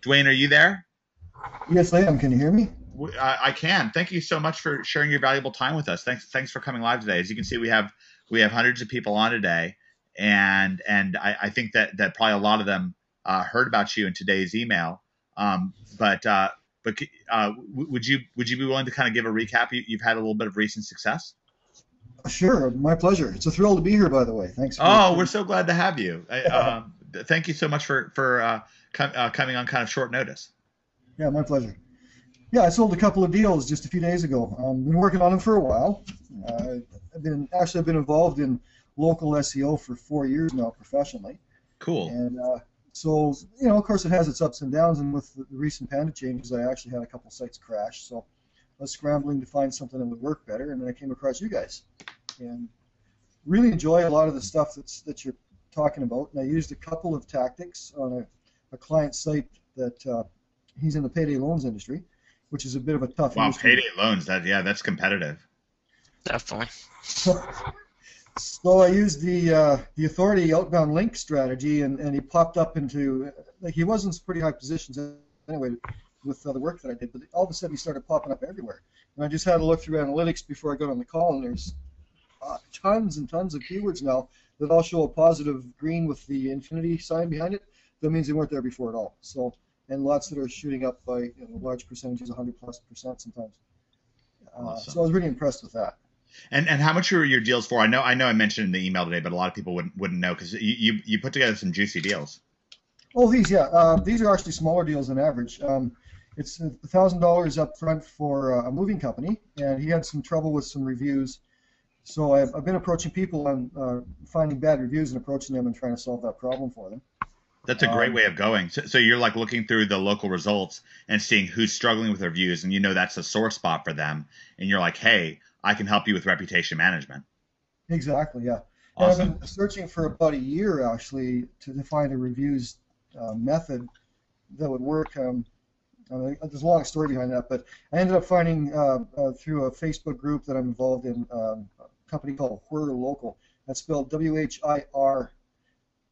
Dwain, are you there? Yes, I am. Can you hear me? I can. Thank you so much for sharing your valuable time with us. Thanks for coming live today. As you can see, we have hundreds of people on today, and I think that probably a lot of them heard about you in today's email. But would you be willing to kind of give a recap? You've had a little bit of recent success. Sure, my pleasure. It's a thrill to be here, by the way. Thanks for Oh, we're putting. so glad to have you. Thank you so much for coming on kind of short notice. Yeah, my pleasure. Yeah, I sold a couple of deals just a few days ago. Been working on them for a while. I've been involved in local SEO for 4 years now professionally, Cool. and so of course, it has its ups and downs. And with the recent Panda changes, I actually had a couple sites crash. So I was scrambling to find something that would work better, and then I came across you guys, and really enjoy a lot of the stuff that you're talking about. And I used a couple of tactics on a client site that he's in the payday loans industry, which is a bit of a tough Wow, industry. payday loans. That's competitive. Definitely. So I used the authority outbound link strategy, and he popped up into, like, he was in some pretty high positions anyway with the work that I did, but all of a sudden he started popping up everywhere. And I just had to look through analytics before I got on the call, and there's tons and tons of keywords now that all show a positive green with the infinity sign behind it. That means they weren't there before at all. So, and lots that are shooting up by large percentages, 100+% sometimes. So I Awesome. was really impressed with that. And how much were your deals for? I know I mentioned in the email today, but a lot of people wouldn't know because you put together some juicy deals. Oh, these are actually smaller deals than average. It's $1,000 up front for a moving company, and he had some trouble with some reviews. So I've been approaching people on finding bad reviews and approaching them and trying to solve that problem for them. That's a great Um, way of going. So you're like looking through the local results and seeing who's struggling with reviews, and you know that's a sore spot for them, and you're like, hey, I can help you with reputation management. exactly, yeah. And I've Awesome. been searching for about a year actually to find a reviews method that would work. There's a long story behind that, but I ended up finding through a Facebook group that I'm involved in a company called Whir Local. That's spelled WHIR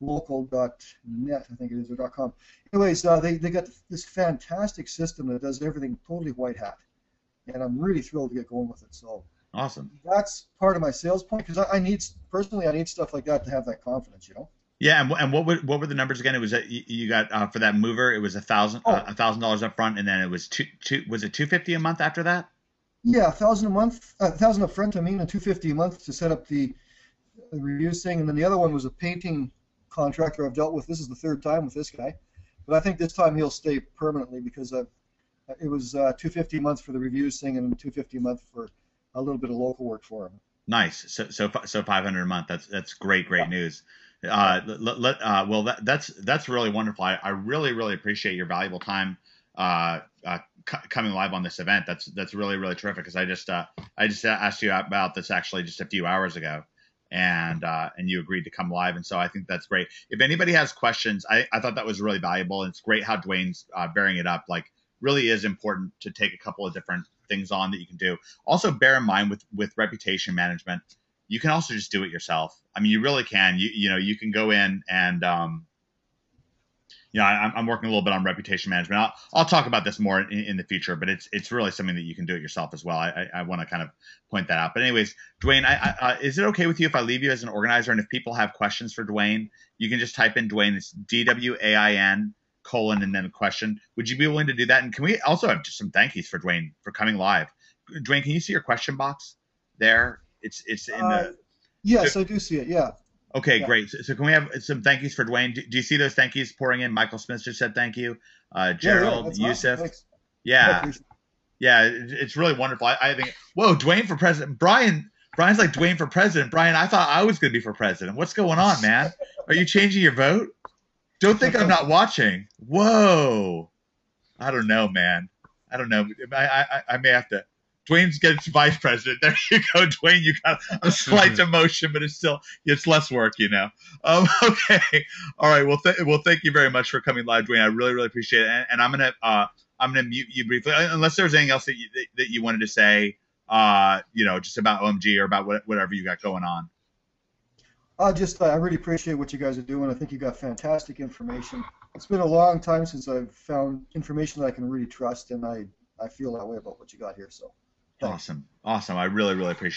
local.net, I think it is, or .com. Anyways, they got this fantastic system that does everything totally white hat, and I'm really thrilled to get going with it. So Awesome. that's part of my sales point because I need stuff like that to have that confidence. Yeah, and what were the numbers again? It was that you got for that mover. It was Oh, $1,000 up front, and then it was two was it 250 a month after that? yeah, 1,000 a month, 1,000 up front. I mean, and 250 a month to set up the reviews thing, and then the other one was a painting contractor I've dealt with. This is the third time with this guy, but I think this time he'll stay permanently because it was 250 a month for the reviews thing and 250 a month for a little bit of local work for him. Nice. So 500 a month. That's great Yeah, news. yeah. Well, that's really wonderful. I really appreciate your valuable time coming live on this event. That's really terrific because I just asked you about this actually just a few hours ago, and you agreed to come live, and so I think that's great. If anybody has questions, I thought that was really valuable, and it's great how Dwayne's bearing it up. Like, really is important to take a couple of different things on that you can do. Also, bear in mind with reputation management, you can also just do it yourself. I mean, you really can. You can go in and I'm working a little bit on reputation management. I'll talk about this more in the future, but it's really something that you can do it yourself as well. I want to kind of point that out. But anyways, Dwayne, is it okay with you if I leave you as an organizer? And if people have questions for Dwayne, you can just type in Dwayne. It's DWAIN colon and then a question. Would you be willing to do that? And can we also have just some thank yous for Dwayne for coming live? Dwayne, can you see your question box there? It's in Uh, the. yes, I do see it. Yeah, Okay, yeah. great. So can we have some thank yous for Dwayne? Do you see those thank yous pouring in? Michael Smith just said thank you. Yeah. Gerald, That's awesome. Yusuf. Thanks. I Yeah, appreciate yeah, it's really wonderful. I think, whoa, Dwayne for president. Brian's like Dwayne for president. Brian, I thought I was going to be for president. What's going on, man? Are you changing your vote? Don't think I'm it. not watching. Whoa. I don't know, man. I don't know. I may have to. Dwayne's gets vice president. There you go, Dwayne. You got a slight demotion, but it's less work. Okay. All right. Well, thank you very much for coming live, Dwayne. I really appreciate it. And I'm gonna mute you briefly, unless there's anything else that you wanted to say. Just about OMG or about whatever you got going on. I really appreciate what you guys are doing. I think you got fantastic information. it's been a long time since I've found information that I can really trust, and I feel that way about what you got here. So, thanks. Awesome. I really, really appreciate it.